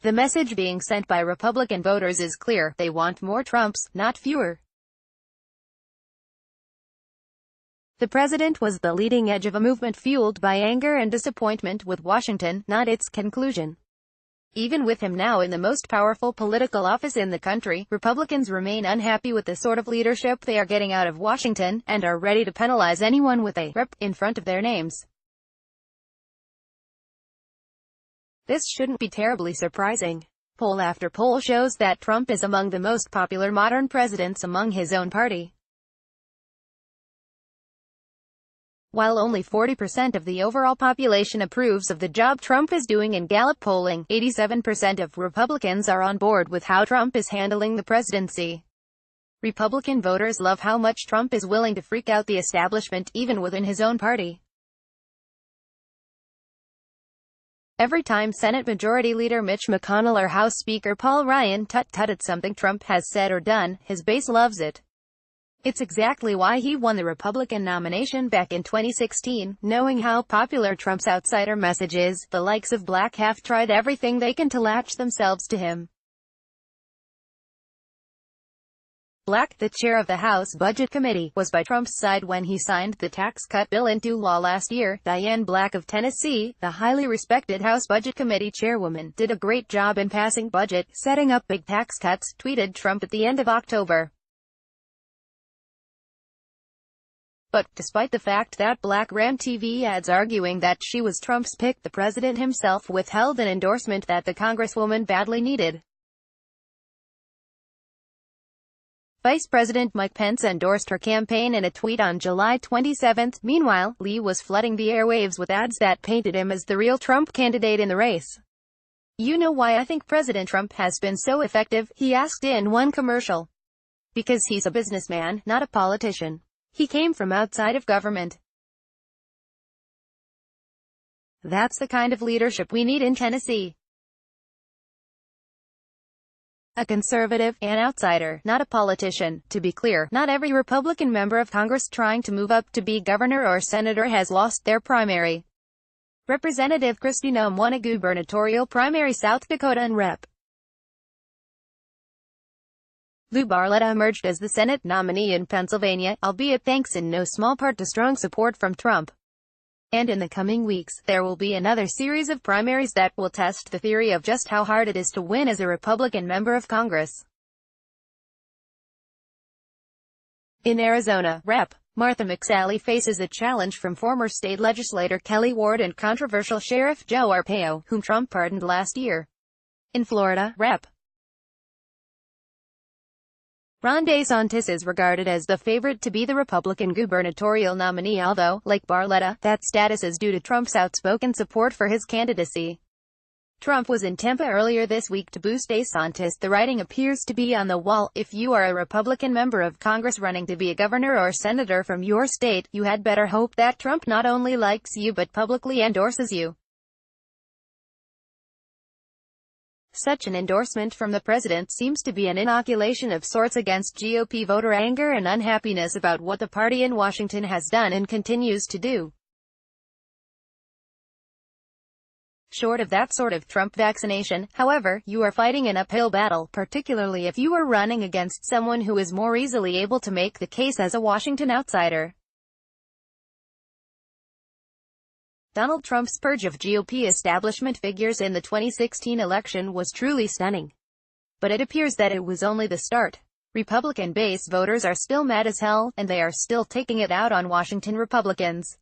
The message being sent by Republican voters is clear: they want more Trumps, not fewer. The president was the leading edge of a movement fueled by anger and disappointment with Washington, not its conclusion. Even with him now in the most powerful political office in the country, Republicans remain unhappy with the sort of leadership they are getting out of Washington, and are ready to penalize anyone with a "Rep" in front of their names. This shouldn't be terribly surprising. Poll after poll shows that Trump is among the most popular modern presidents among his own party. While only 40% of the overall population approves of the job Trump is doing in Gallup polling, 87% of Republicans are on board with how Trump is handling the presidency. Republican voters love how much Trump is willing to freak out the establishment, even within his own party. Every time Senate Majority Leader Mitch McConnell or House Speaker Paul Ryan tut-tut at something Trump has said or done, his base loves it. It's exactly why he won the Republican nomination back in 2016, knowing how popular Trump's outsider message is. The likes of Black have tried everything they can to latch themselves to him. Black, the chair of the House Budget Committee, was by Trump's side when he signed the tax cut bill into law last year. Diane Black of Tennessee, the highly respected House Budget Committee chairwoman, did a great job in passing budget, setting up big tax cuts, tweeted Trump at the end of October. But, despite the fact that Black ran TV ads arguing that she was Trump's pick, the president himself withheld an endorsement that the congresswoman badly needed. Vice President Mike Pence endorsed her campaign in a tweet on July 27. Meanwhile, Lee was flooding the airwaves with ads that painted him as the real Trump candidate in the race. "You know why I think President Trump has been so effective?" he asked in one commercial. "Because he's a businessman, not a politician. He came from outside of government. That's the kind of leadership we need in Tennessee. A conservative, an outsider, not a politician." To be clear, not every Republican member of Congress trying to move up to be governor or senator has lost their primary. Representative Kristi Noem won a gubernatorial primary South Dakota, and Rep. Lou Barletta emerged as the Senate nominee in Pennsylvania, albeit thanks in no small part to strong support from Trump. And in the coming weeks, there will be another series of primaries that will test the theory of just how hard it is to win as a Republican member of Congress. In Arizona, Rep. Martha McSally faces a challenge from former state legislator Kelly Ward and controversial Sheriff Joe Arpaio, whom Trump pardoned last year. In Florida, Rep. Ron DeSantis is regarded as the favorite to be the Republican gubernatorial nominee, although, like Barletta, that status is due to Trump's outspoken support for his candidacy. Trump was in Tampa earlier this week to boost DeSantis. The writing appears to be on the wall: if you are a Republican member of Congress running to be a governor or senator from your state, you had better hope that Trump not only likes you but publicly endorses you. Such an endorsement from the president seems to be an inoculation of sorts against GOP voter anger and unhappiness about what the party in Washington has done and continues to do. Short of that sort of Trump vaccination, however, you are fighting an uphill battle, particularly if you are running against someone who is more easily able to make the case as a Washington outsider. Donald Trump's purge of GOP establishment figures in the 2016 election was truly stunning. But it appears that it was only the start. Republican base voters are still mad as hell, and they are still taking it out on Washington Republicans.